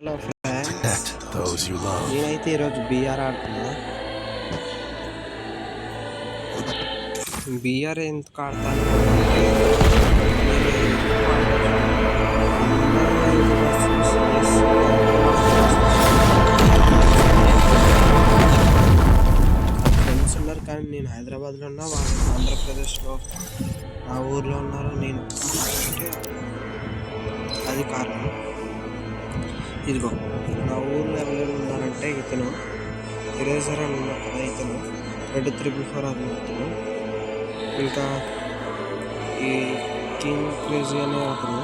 Hello friends, Protect those you love. నేనైతే ఈరోజు BR ఆడుతున్నా. బీఆర్ ఎందుకు ఆడతాను అంటే ఫ్రెండ్స్ ఉన్నారు, కానీ నేను హైదరాబాద్లో ఉన్నా, వాళ్ళు ఆంధ్రప్రదేశ్లో నా ఊర్లో ఉన్నారు. నేను అది కారణం. ఇదిగో నా ఊర్లో ఎవరు ఉన్నారంటే ఇతను ఇరేజర్ అని ఉన్నా కదా, ఇతను రెడ్ 344 అని అతను, ఇంకా ఈ కింగ్ క్రేజీ అనే అతను,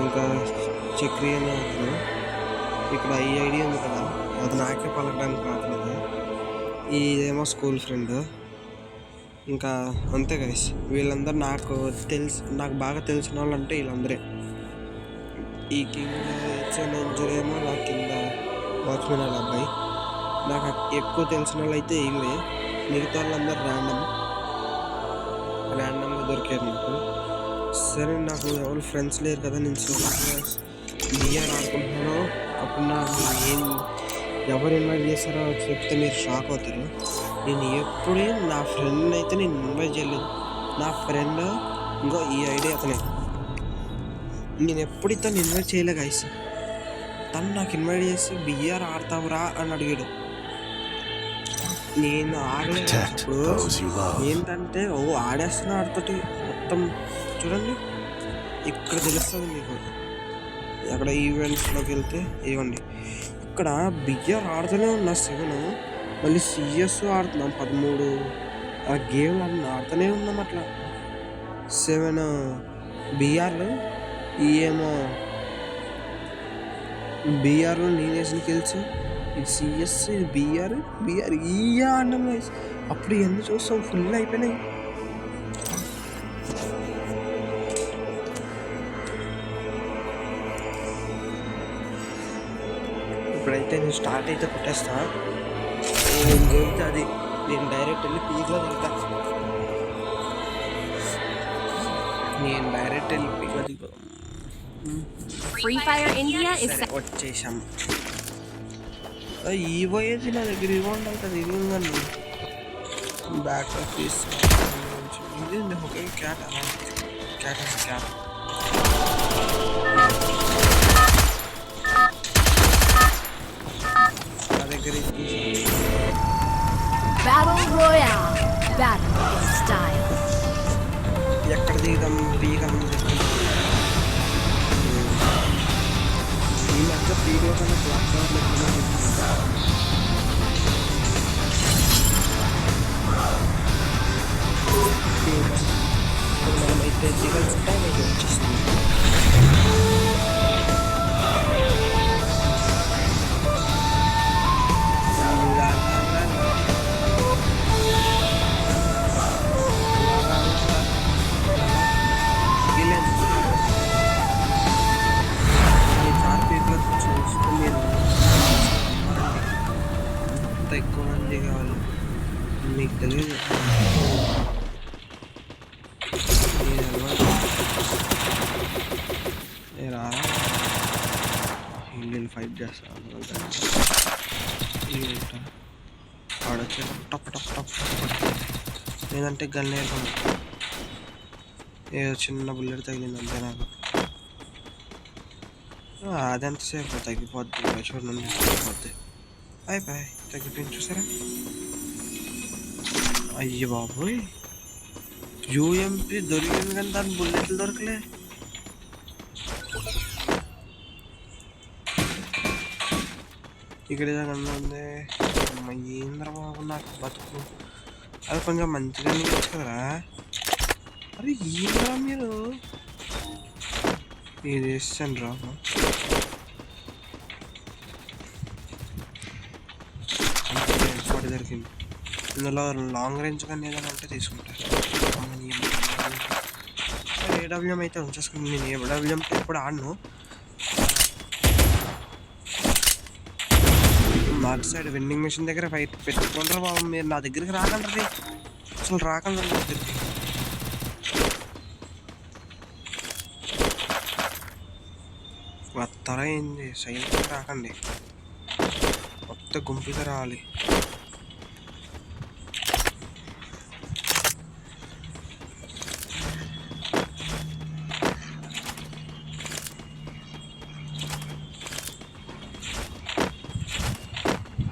ఇంకా చక్రి అనే అతను. ఇక్కడ ఈ ఐడియా ఉంది కదా, అది నాకే పలకడానికి రావట్లేదు. ఇదేమో స్కూల్ ఫ్రెండ్. ఇంకా అంతే గైస్, వీళ్ళందరూ నాకు బాగా తెలిసిన వాళ్ళు అంటే వీళ్ళందరే. ఈ కింగ్ ఏమో నా కింద వాచ్మెన్ వాళ్ళ అబ్బాయి. నాకు ఎక్కువ తెలిసిన వాళ్ళు అయితే వీళ్ళే. మిగతా వాళ్ళందరూ ర్యాండమ్గా దొరికారు నాకు. సరే, నాకు ఎవరు ఫ్రెండ్స్ లేరు కదా, నేను బీఆర్ ఆడుకుంటున్నాను. అప్పుడు నాకు ఎవరు ఇన్వైట్ చేస్తారో చెప్తే మీరు షాక్ అవుతారు. నేను ఎప్పుడు నా ఫ్రెండ్ అయితే నేను ఇన్వైట్ చేయలేదు. నా ఫ్రెండ్ ఇంకో ఈ ఐడియా అతనే. నేను ఎప్పుడు తను ఇన్వైట్ చేయలే గైస్. తను నాకు ఇన్వైట్ చేసి బీఆర్ ఆడతావురా అని అడిగాడు. నేను ఆడలేదు. ఏంటంటే ఆడేస్తున్నా ఆడుతోటి మొత్తం చూడండి, ఇక్కడ తెలుస్తుంది మీకు. అక్కడ ఈవెంట్స్లోకి వెళ్తే ఇవ్వండి, ఇక్కడ బీఆర్ ఆడుతూనే ఉన్నా 7, మళ్ళీ సిఎస్ ఆడుతున్నాం 13. ఆ గేమ్ ఆడుతూనే ఉన్నాం. అట్లా 7 బీఆర్లు, ఏమో బీఆర్లో నేను వేసిన గెలిచి, ఇది సిఎస్, ఇది బీఆర్ అన్నం. అప్పుడు ఎన్ని చూస్తాం, ఫుల్ అయిపోయినాయి. ఇప్పుడైతే నేను స్టార్ట్ అయితే కొట్టేస్తా. నేను చెబితే అది నేను డైరెక్ట్ వెళ్ళి పీక్లో దిగుతా. Free Fire India is వచ్చేసాం. ఈ పోయేది నా దగ్గర ఇవ్వండి అవుతుంది. ఇది ఉందండి, బ్యాక్ ఆఫీస్ ఇది ఒకే క్యాట్ నా దగ్గర Battle Royale. Battle style. ఎక్కడ దిగుదాం ఈ మధ్య పీడియో కన్నా మనమైతే దిగాల్సిన టైం అయితే వచ్చేస్తుంది. ఎక్కువ మంది కావాలి, మీకు తెలియదు. రారా వీళ్ళు ఫైట్ చేస్తాను. ఆడొచ్చే టప్ లేదంటే గన్ లేకుండా ఏదో చిన్న బుల్లెట్ తగిలింది అంతే నాకు. అదెంతసేపు తగ్గిపోద్ది, చూడండి తగ్గిపోద్ది. అయిపోయి తగ్గిపోయింది చూసారా. అయ్య బాబోయ్, యూఎంపీ దొరికింది కానీ దాని బుల్లెట్లు దొరకలే. ఇక్కడ ఉంది. ఏంద్ర బాబు నాకు బతుకు. అది కొంచెం మంచిగా అనిపించు కదరా. అరే ఏంద్రా మీరు, ఇది వేసాను రా. దొరికింది. ఇందులో లాంగ్ రేంజ్ కానీ ఏదైనా ఉంటే తీసుకుంటారు. ఏడబ్ల్యూఎం అయితే ఉంచేసుకుని, నేను ఏడబ్ల్యూఎం ఎప్పుడు ఆడను. మార్క్ సైడ్ వెండింగ్ మెషిన్ దగ్గర ఫైట్ పెట్టుకుంటారు బాబు. మీరు నా దగ్గరికి రాగలరు, అసలు రాగలరు నా దగ్గరికి. వస్తా కొడతారా ఏంది? సైలెంట్గా రాకండి, మొత్తం గుంపుగా రావాలి.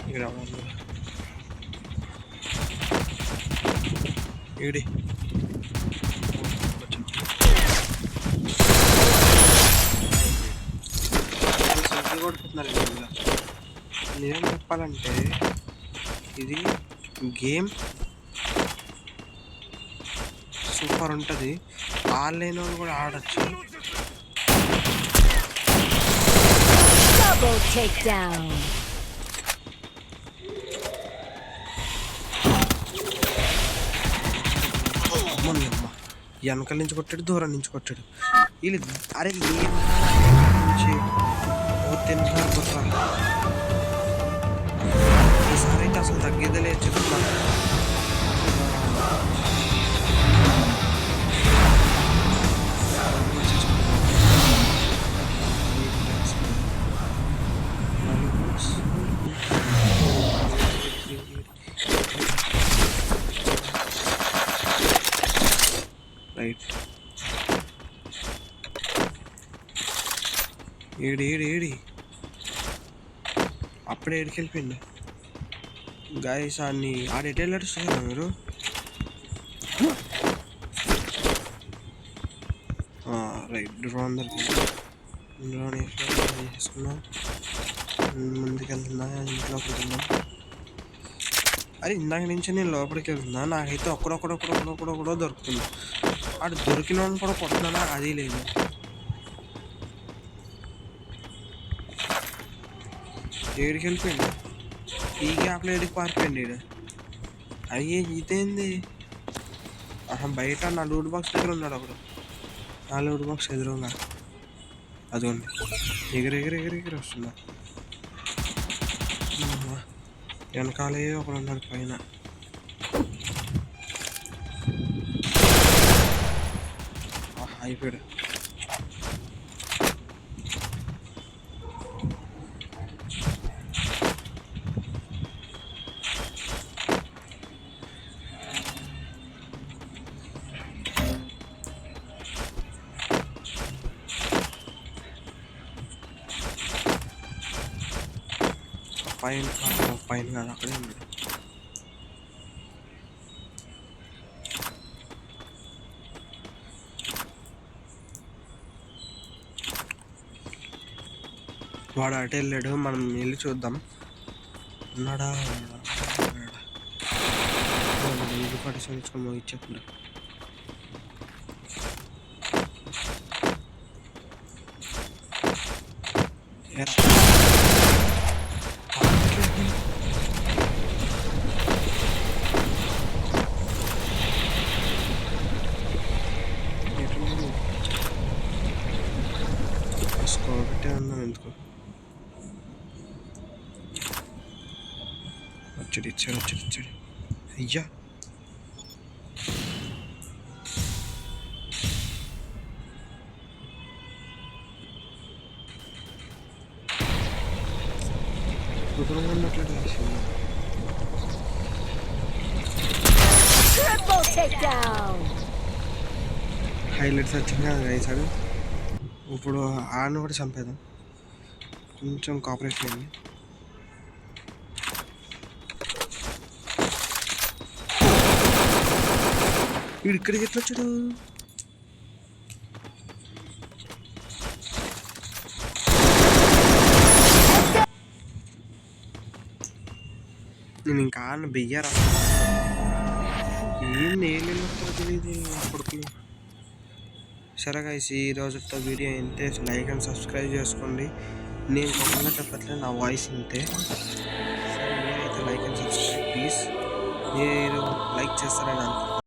ఇక్కడ ఏడి కొడుతున్నారు. నేనేం చెప్పాలంటే ఇది గేమ్ సూపర్ ఉంటుంది, ఆన్లైన్ వాళ్ళు కూడా ఆడచ్చు. Double takedown. వెనకాల నుంచి కొట్టాడు, దూరం నుంచి కొట్టాడు. వీళ్ళు అరే ఏం తింటున్నారు కొట్రా. ఈసారి అయితే అసలు తగ్గేదే లేదు చెప్తున్నా. రైట్ ఏడి ఏడి ఏడి అప్పుడే ఏడికి వెళ్ళిపోయింది గాయస్. అన్ని ఆడెటు వెళ్ళాడు చూసారా మీరు? రైట్ డ్రోన్ డ్రోన్ వేసుకున్నాం, ముందుకు వెళ్తున్నా, ఇంట్లోకి వెళ్తున్నాం. అరే ఇందాక నుంచి నేను లోపలికి వెళ్తున్నా, నాకైతే ఒక్కడొక్కడో దొరుకుతుంది. ఆడు దొరికిన వాడిని కూడా కొడుతున్నానా అది లేదు. ఏడికి వెళ్ళిపోయింది ఈ గ్యాప్లో, ఏడికి పారిపోయింది ఈడ. అయ్యే ఇదేంది? బయట నా లూట్ బాక్స్ దగ్గర ఉన్నాడు ఒకడు, నా లూట్ బాక్స్ ఎదురుగా అదిగోండి ఎగిరి వస్తున్నా. వెనకాలే ఒకడు ఉన్నాడు పైన. అయిపోయాడు. పైన కాదు అక్కడే ఉన్నాడు. వాడు అటు వెళ్ళాడు, మనం వెళ్ళి చూద్దాం. ఉన్నాడా? ఇది పాటు సంవత్సరం ఇచ్చేకుండా పెట్టే ఉన్నాం ఎందుకు? వచ్చాడు అయ్యా. దూరంగా ఉన్నట్లేదు. Triple takedown. హైలైట్స్ వచ్చింది కదా వేసాడు. ఇప్పుడు ఆడిని కూడా చంపేద్దాం, కొంచెం కోఆపరేట్ చేయండి. వీడు ఇక్కడికి ఎట్లా వచ్చాడు? నేను ఇంకా బియ్యారా ఏం నేలు తెలియదు అప్పటికి. సరే గైస్, ఈ రోజుతో వీడియో ఇంతే. లైక్ అండ్ సబ్స్క్రైబ్ చేసుకోండి. నేను కొత్తగా చెప్పట్లేదు, నా వాయిస్ ఇంతే. సరే మీరైతే లైక్ అండ్ సబ్స్క్రైబ్ ప్లీజ్. మీరు లైక్ చేస్తారని అనుకుంటున్నాను.